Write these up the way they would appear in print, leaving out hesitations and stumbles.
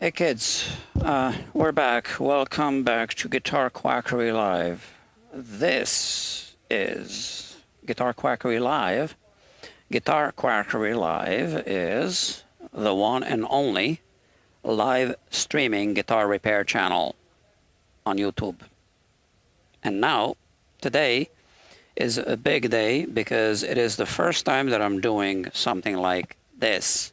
Hey kids, we're back. Welcome back to Guitar Quackery Live. This is Guitar Quackery Live. Guitar Quackery Live is the one and only live streaming guitar repair channel on YouTube. And now, today is a big day because it is the first time that I'm doing something like this.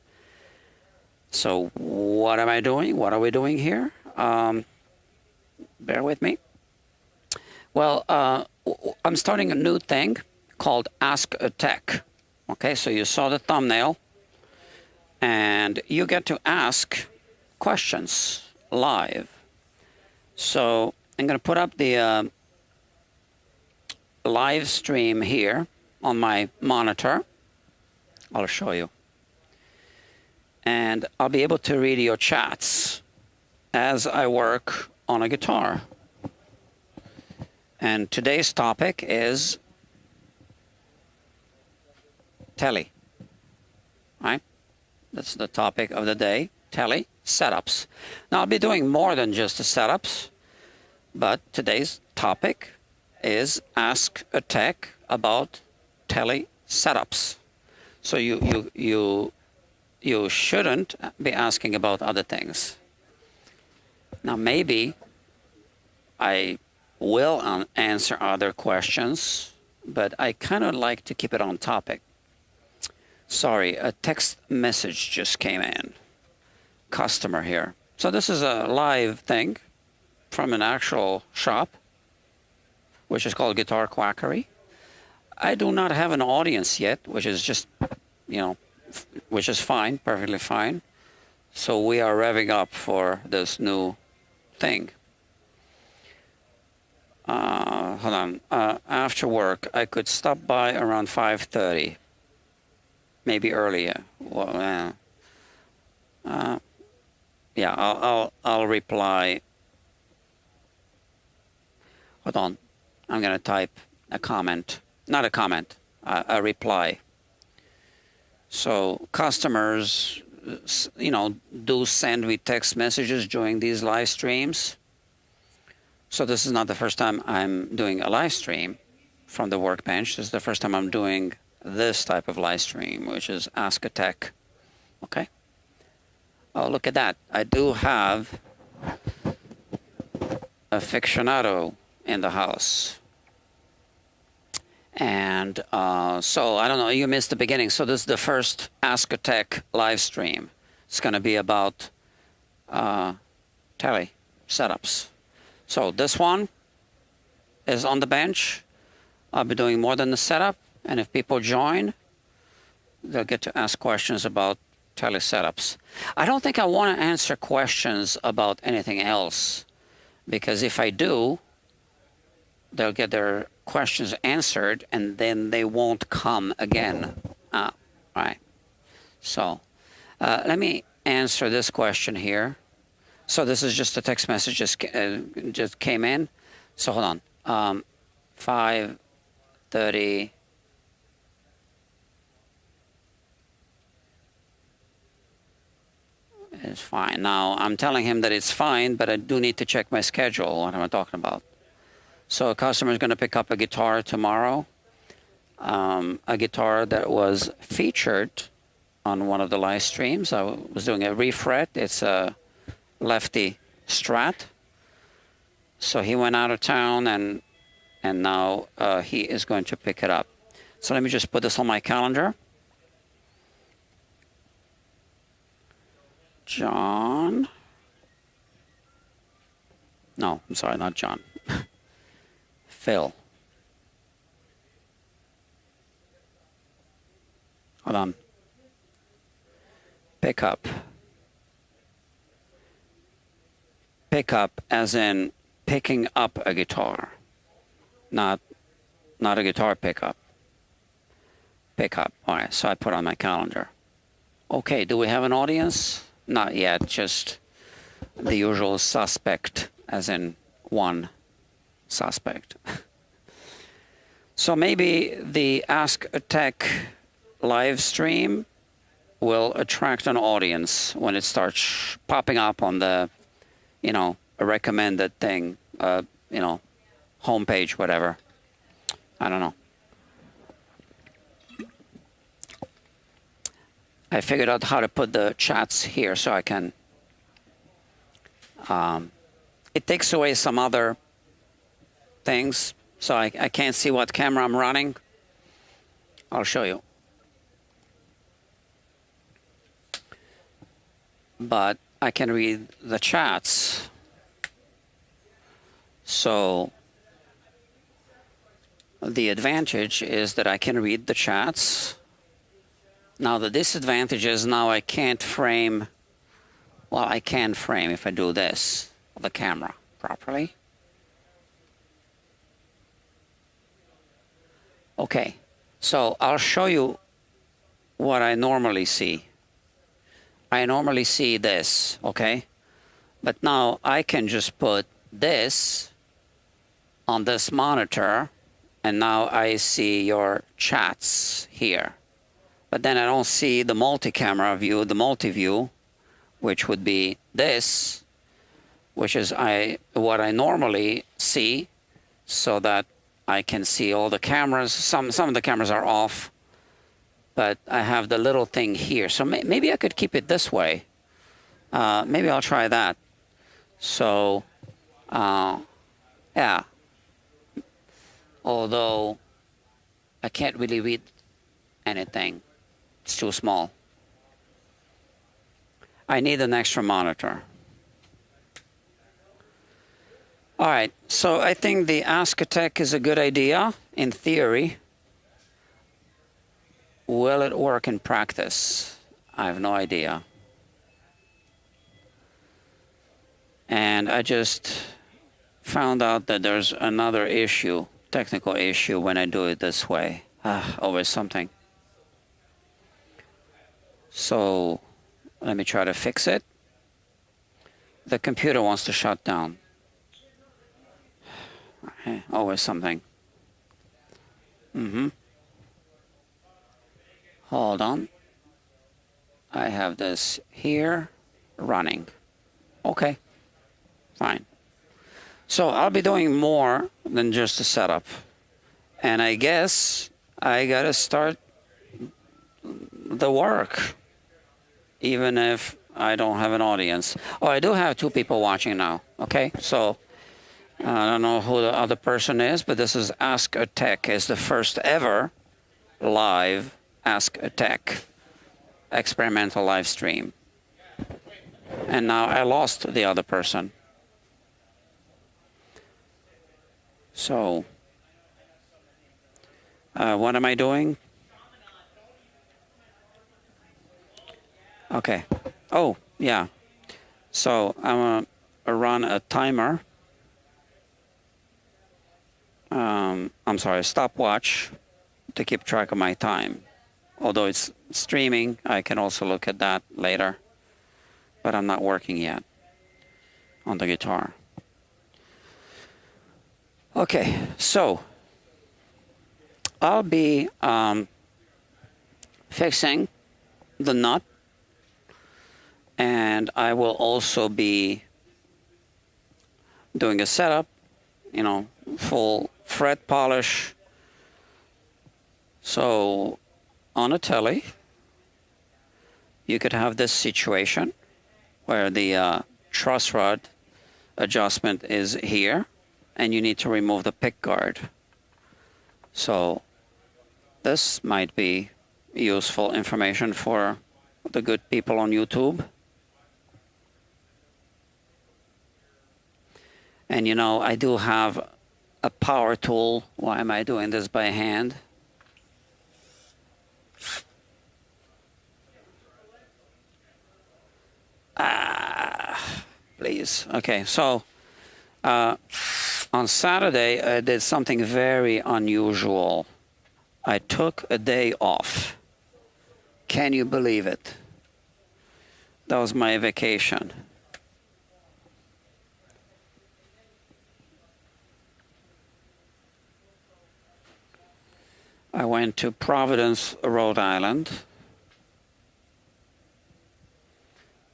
So what am I doing? What are we doing here? Bear with me. Well, I'm starting a new thing called Ask a Tech. Okay, so you saw the thumbnail, and you get to ask questions live. So I'm going to put up the live stream here on my monitor. I'll show you. And I'll be able to read your chats as I work on a guitar. And today's topic is Tele. Right? That's the topic of the day, Tele setups. Now I'll be doing more than just the setups, but today's topic is Ask a Tech about Tele setups. So you shouldn't be asking about other things. Now, maybe I will answer other questions, but I kind of like to keep it on topic. Sorry, a text message just came in. Customer here. So this is a live thing from an actual shop, which is called Guitar Quackery. I do not have an audience yet, which is just, which is fine, perfectly fine. So we are revving up for this new thing. Hold on. After work, I could stop by around 5:30, maybe earlier. Well, yeah, I'll reply. Hold on. I'm gonna type a comment, not a comment, a reply. So customers, do send me text messages during these live streams. So this is not the first time I'm doing a live stream from the workbench. This is the first time I'm doing this type of live stream, which is Ask a Tech. Okay. Oh, look at that. I do have aficionado in the house. And so, I don't know, you missed the beginning. So this is the first Ask a Tech live stream. It's going to be about Tele setups. So this one is on the bench. I'll be doing more than the setup. And if people join, they'll get to ask questions about Tele setups. I don't think I want to answer questions about anything else, because if I do, they'll get their questions answered, and then they won't come again. Right. So let me answer this question here. So this is just a text message just came in. So hold on. 5:30. It's fine. Now I'm telling him that it's fine, but I do need to check my schedule. What am I talking about? So a customer is going to pick up a guitar tomorrow, a guitar that was featured on one of the live streams. I was doing a refret. It's a lefty Strat. So he went out of town, and now he is going to pick it up. So let me just put this on my calendar. John. No, I'm sorry, not John. Phil. Hold on. Pick up. Pick up as in picking up a guitar. Not a guitar pickup. Pick up. All right, so I put on my calendar. Okay, do we have an audience? Not yet, just the usual suspect, as in one suspect. So maybe the Ask a Tech live stream will attract an audience when it starts popping up on the, you know, a recommended thing, you know, homepage, whatever. I don't know. I figured out how to put the chats here so I can. It takes away some other things, so I can't see what camera I'm running. I'll show you. But I can read the chats. So the advantage is that I can read the chats. Now the disadvantage is now I can't frame, well, I can frame if I do this, the camera properly. Okay, so I'll show you what I normally see. I normally see this, okay? But now I can just put this on this monitor, and now I see your chats here. But then I don't see the multi-camera view, the multi-view, which would be this, which is what I normally see, so that I can see all the cameras. Some of the cameras are off, but I have the little thing here. So maybe I could keep it this way. Maybe I'll try that. So, yeah. Although I can't really read anything. It's too small. I need an extra monitor. All right, so I think the Ask a Tech is a good idea in theory. Will it work in practice? I have no idea. And I just found out that there's another issue, technical issue, when I do it this way. Always something. So let me try to fix it. The computer wants to shut down. Always something. Hold on. I have this here running. Okay, fine. So I'll be doing more than just a setup. And I guess I gotta start the work, even if I don't have an audience. Oh, I do have 2 people watching now. Okay, so I don't know who the other person is, but this is Ask a Tech. It's the first ever live Ask a Tech experimental live stream. And now I lost the other person. So, what am I doing? Okay. Oh, yeah. So I'm going to run a timer. I'm sorry, a stopwatch to keep track of my time. Although it's streaming, I can also look at that later. But I'm not working yet on the guitar. Okay, so I'll be fixing the nut, and I will also be doing a setup, you know, full fret polish. So on a Tele, you could have this situation where the truss rod adjustment is here, and you need to remove the pick guard. So this might be useful information for the good people on YouTube. And you know, I do have a power tool. Why am I doing this by hand? Please. Okay, so on Saturday, I did something very unusual. I took a day off. Can you believe it? That was my vacation. I went to Providence, Rhode Island.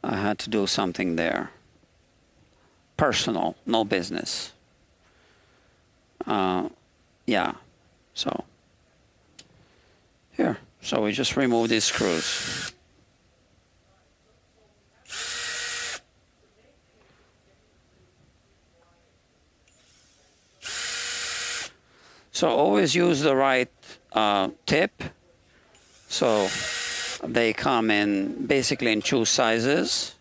I had to do something there. Personal, no business. Yeah, so here. So we just remove these screws. So always use the right tip. So they come in basically in 2 sizes.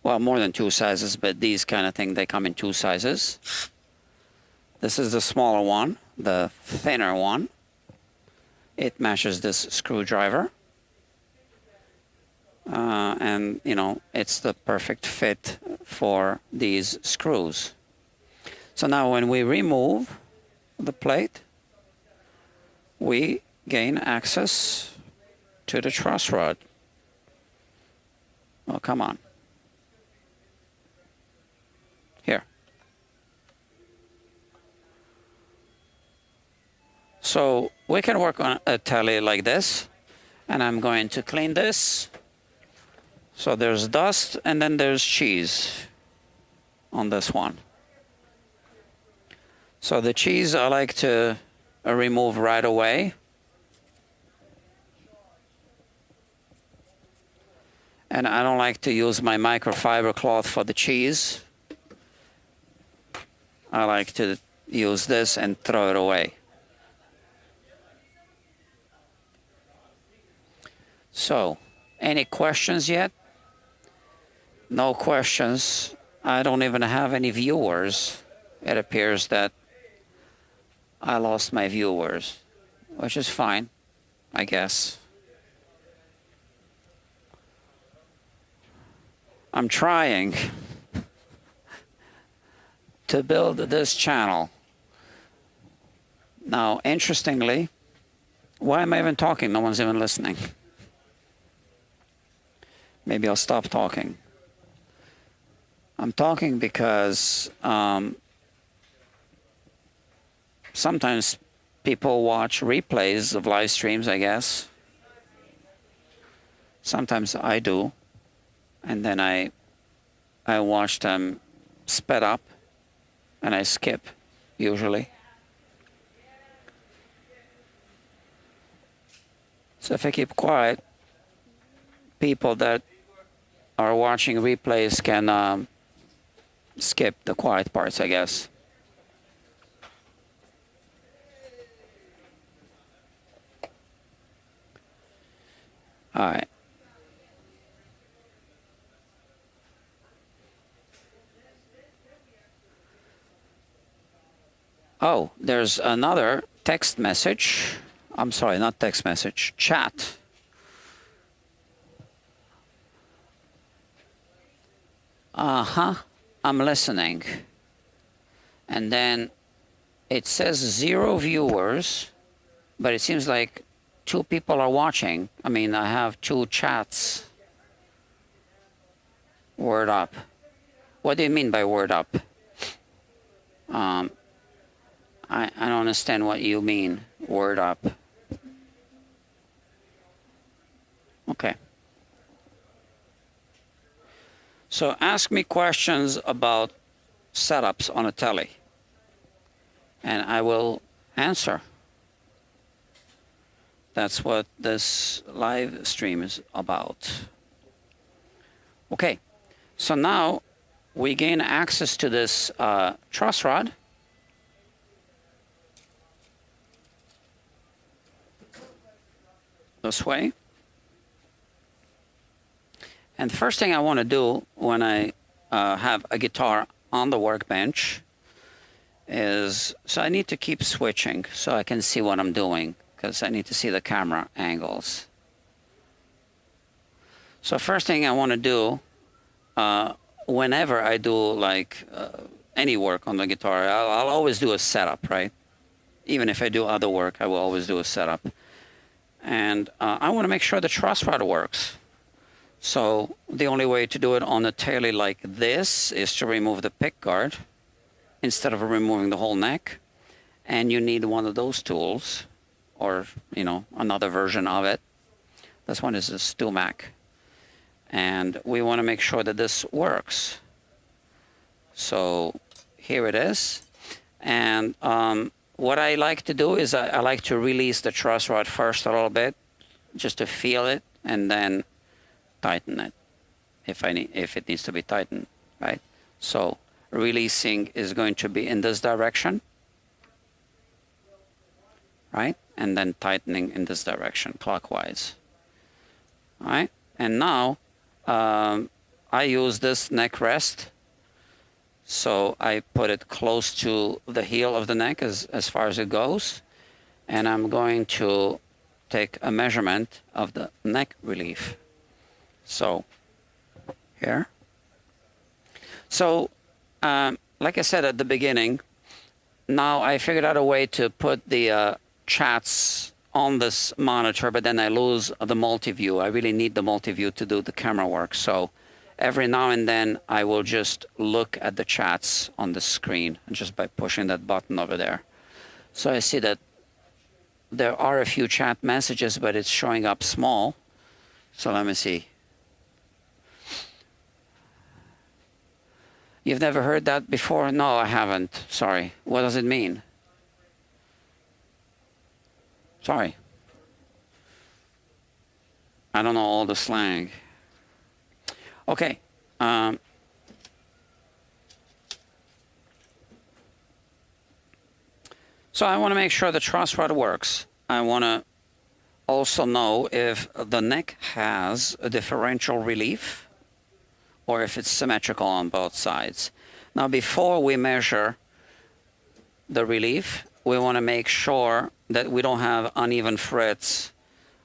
Well, more than 2 sizes, but these kind of thing, they come in 2 sizes. This is the smaller one, the thinner one. It matches this screwdriver. And, you know, it's the perfect fit for these screws. So now when we remove the plate, we gain access to the truss rod. Oh, come on. Here. So we can work on a Tele like this, and I'm going to clean this. So there's dust and then there's cheese on this one. So the cheese I like to remove right away. And I don't like to use my microfiber cloth for the cheese. I like to use this and throw it away. So, any questions yet? No questions. I don't even have any viewers. It appears that I lost my viewers, which is fine, I guess. I'm trying to build this channel. Now, interestingly, why am I even talking? No one's even listening. Maybe I'll stop talking. I'm talking because sometimes people watch replays of live streams, I guess. Sometimes I do. And then I watch them sped up, and I skip, usually. So if I keep quiet, people that are watching replays can skip the quiet parts, I guess. All right. Oh, there's another text message. I'm sorry, not text message, chat. I'm listening. And then it says 0 viewers, but it seems like 2 people are watching. I mean, I have 2 chats. Word up. What do you mean by word up? I don't understand what you mean, word up. Okay. So ask me questions about setups on a Tele, and I will answer. That's what this live stream is about. Okay, so now we gain access to this truss rod. This way. And the first thing I want to do when I have a guitar on the workbench is, so I need to keep switching so I can see what I'm doing, because I need to see the camera angles. So first thing I want to do, whenever I do like any work on the guitar, I'll always do a setup, right? Even if I do other work, I will always do a setup. And I want to make sure the truss rod works. So the only way to do it on a Tele like this is to remove the pick guard instead of removing the whole neck. And you need one of those tools, or, you know, another version of it. This one is a StewMac. and we want to make sure that this works. So here it is. And what I like to do is I like to release the truss rod first a little bit, just to feel it, and then tighten it if it needs to be tightened, right? So releasing is going to be in this direction, right? And then tightening in this direction, clockwise. All right, and now I use this neck rest. So I put it close to the heel of the neck as far as it goes. And I'm going to take a measurement of the neck relief. So here. So like I said at the beginning, now I figured out a way to put the chats on this monitor, but then I lose the multi-view. I really need the multi-view to do the camera work. So every now and then I will just look at the chats on the screen just by pushing that button over there. So I see that there are a few chat messages, but it's showing up small. So let me see. You've never heard that before? No, I haven't. Sorry. What does it mean? Sorry. I don't know all the slang. Okay. So I want to make sure the truss rod works. I want to also know if the neck has a differential relief or if it's symmetrical on both sides. Now, before we measure the relief, we want to make sure that we don't have uneven frets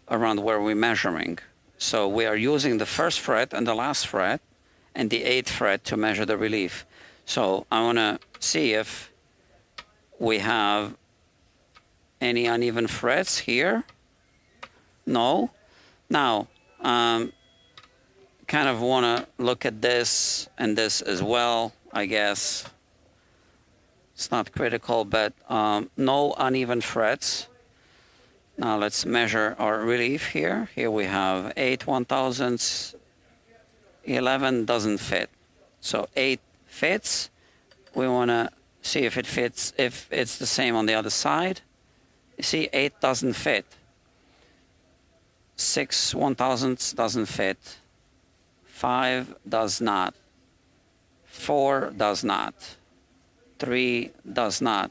around where we're measuring. So we are using the first fret and the last fret and the 8th fret to measure the relief. So I want to see if we have any uneven frets here. No. Now, kind of want to look at this and this as well, I guess. It's not critical, but no uneven frets. Now let's measure our relief here. Here we have 8 1/1000s, 11 doesn't fit. So 8 fits. We want to see if it fits, if it's the same on the other side. You see, 8 doesn't fit. 6 1/1000s doesn't fit. 5 does not. 4 does not. 3 does not.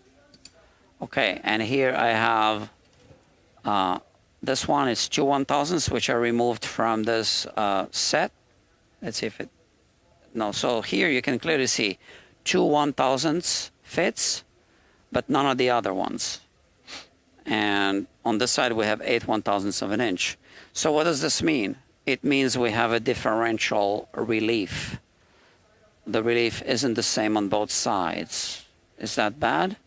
Okay, and here I have this one is 2 1/1000s, which are removed from this set. Let's see if it, no, so here you can clearly see 2 1/1000s fits, but none of the other ones. And on this side we have 8 1/1000s of an inch. So what does this mean? It means we have a differential relief. The relief isn't the same on both sides. Is that bad?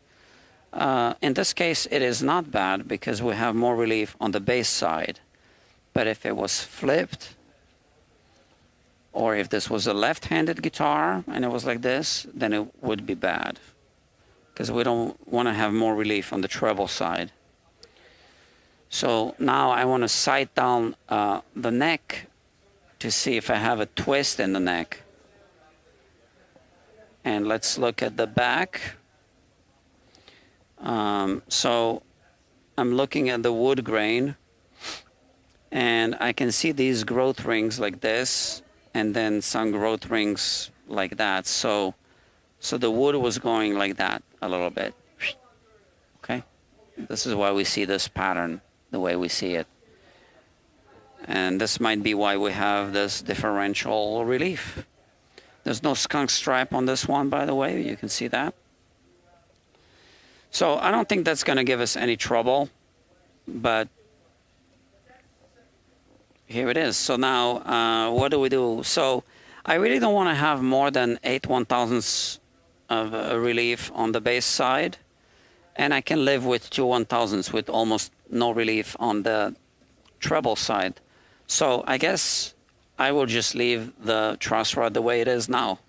In this case, it is not bad because we have more relief on the bass side. But if it was flipped, or if this was a left-handed guitar and it was like this, then it would be bad. Because we don't want to have more relief on the treble side. So now I want to sight down the neck to see if I have a twist in the neck. And let's look at the back. So I'm looking at the wood grain, and I can see these growth rings like this, and then some growth rings like that. So the wood was going like that a little bit. Okay, this is why we see this pattern the way we see it. And this might be why we have this differential relief. There's no skunk stripe on this one, by the way. You can see that. So I don't think that's going to give us any trouble, but here it is. So now what do we do? So I really don't want to have more than 8 1/1000s of relief on the bass side, and I can live with 2 1/1000s with almost no relief on the treble side. So I guess I will just leave the truss rod the way it is now.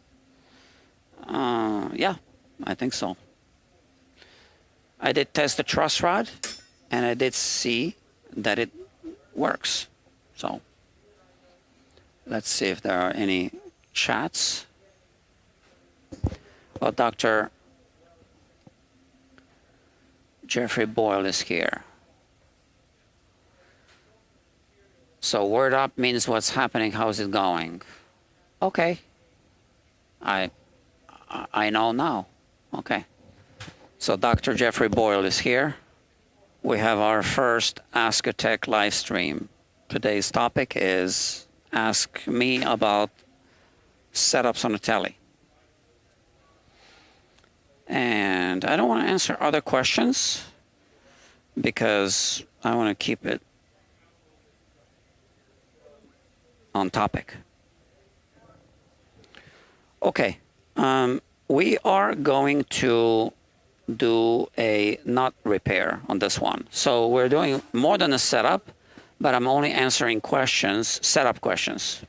Yeah, I think so. I did test the truss rod, and I did see that it works. So Let's see if there are any chats. Oh, Dr. Jeffrey Boyle is here. So word up means what's happening, how's it going? Okay. I know now. Okay. So Dr. Jeffrey Boyle is here. We have our first Ask a Tech live stream. Today's topic is ask me about setups on a Tele. And I don't want to answer other questions because I want to keep it on topic. Okay, we are going to do a nut repair on this one. So we're doing more than a setup, but I'm only answering questions, setup questions,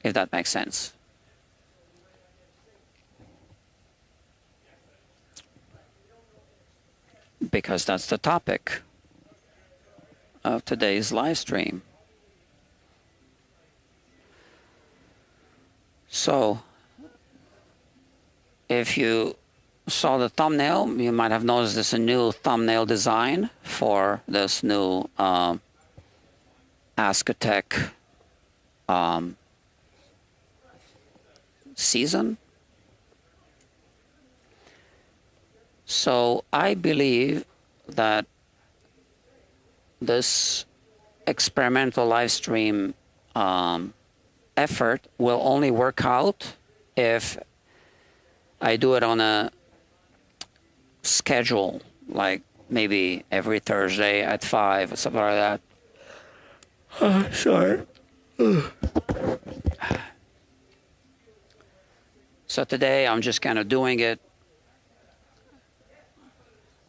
if that makes sense. Because that's the topic of today's live stream. So, if you saw the thumbnail, you might have noticed there's a new thumbnail design for this new Ask a Tech season. So I believe that this experimental live stream effort will only work out if I do it on a schedule, like maybe every Thursday at 5 or something like that. Sorry. So today I'm just kind of doing it.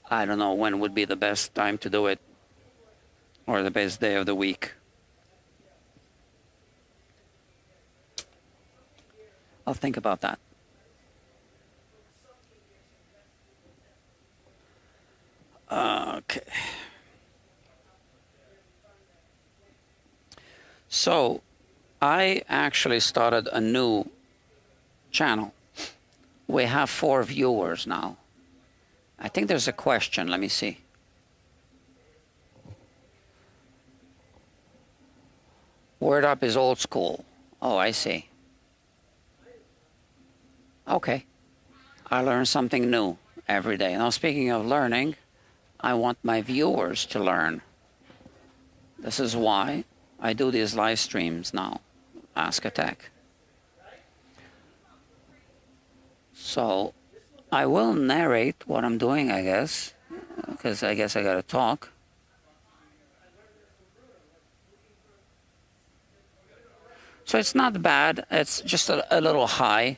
I don't know when would be the best time to do it or the best day of the week. I'll think about that. Okay. So I actually started a new channel. We have 4 viewers now. I think there's a question. Let me see. Word up is old school. Oh, I see. Okay. I learn something new every day. Now, speaking of learning, I want my viewers to learn. This is why I do these live streams now. Ask a Tech. So I will narrate what I'm doing, I guess, because I guess I got to talk. So it's not bad. It's just a little high.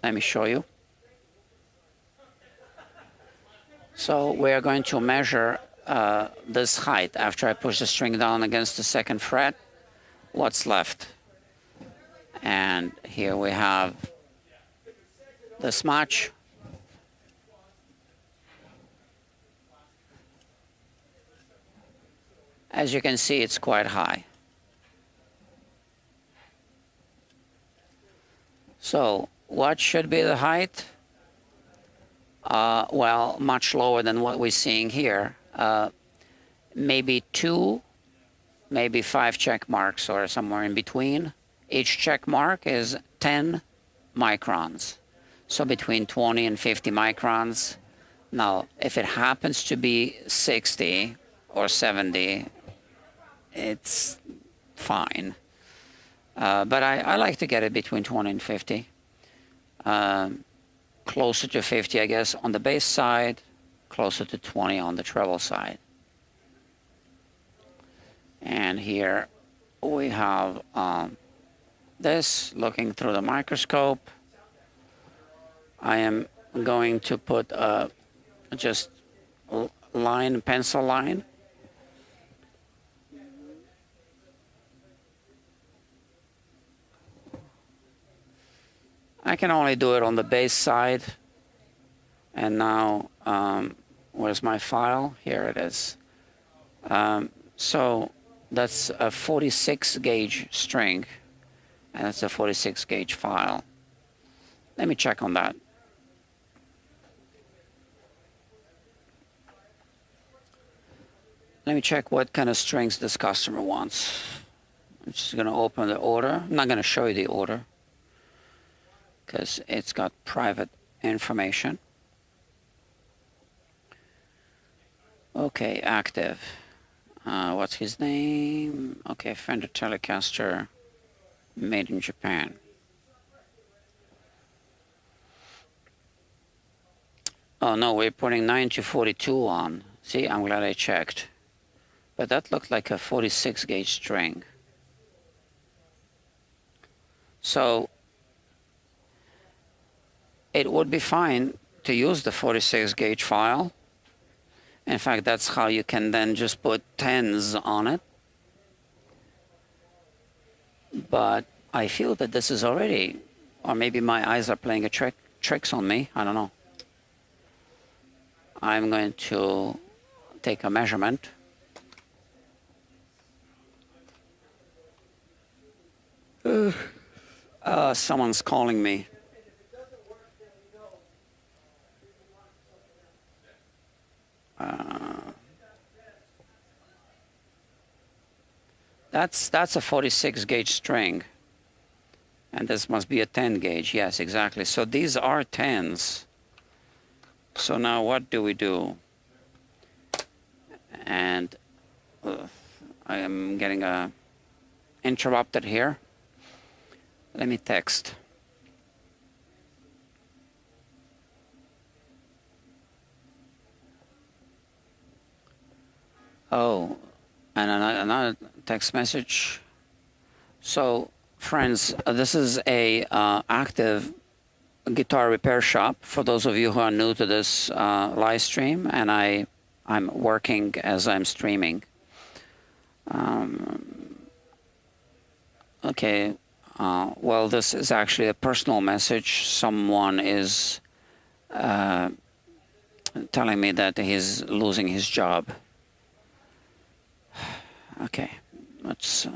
Let me show you. So we are going to measure this height after I push the string down against the 2nd fret. What's left? And here we have this much. As you can see, it's quite high. So what should be the height? Well, much lower than what we're seeing here. Maybe 2, maybe 5 check marks or somewhere in between. Each check mark is 10 microns. So between 20 and 50 microns. Now, if it happens to be 60 or 70, it's fine. But I like to get it between 20 and 50. Closer to 50, I guess, on the bass side, closer to 20 on the treble side. And here we have this, looking through the microscope. I am going to put just line, pencil line. I can only do it on the bass side. And now, where's my file? Here it is. So That's a 46 gauge string, and that's a 46 gauge file. Let me check on that. Let me check what kind of strings this customer wants. I'm just going to open the order. I'm not going to show you the order because it's got private information. Okay, active. What's his name? Okay, Fender Telecaster, made in Japan. Oh no, we're putting 9-42 on. See, I'm glad I checked. But that looked like a 46 gauge string. So it would be fine to use the 46 gauge file. In fact, that's how you can then just put 10s on it. But I feel that this is already, or maybe my eyes are playing tricks on me. I don't know. I'm going to take a measurement. Someone's calling me. That's a 46 gauge string. And this must be a 10 gauge. Yes, exactly. So these are 10s. So now what do we do? And I am getting interrupted here. Let me text. Oh, and another text message. So, friends, this is a active guitar repair shop for those of you who are new to this live stream, and I'm working as I'm streaming. Okay, well, this is actually a personal message. Someone is telling me that he's losing his job. Okay, let's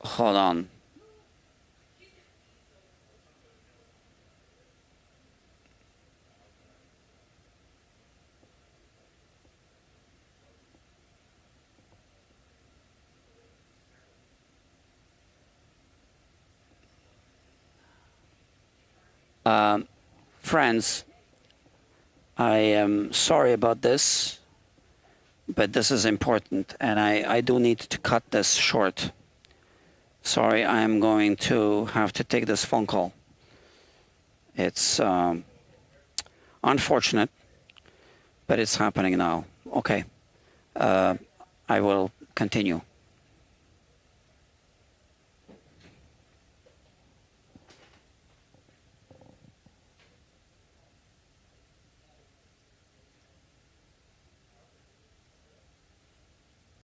hold on. Friends, I am sorry about this, but this is important, and I do need to cut this short. Sorry, I am going to have to take this phone call. It's unfortunate, but it's happening now. Okay, I will continue.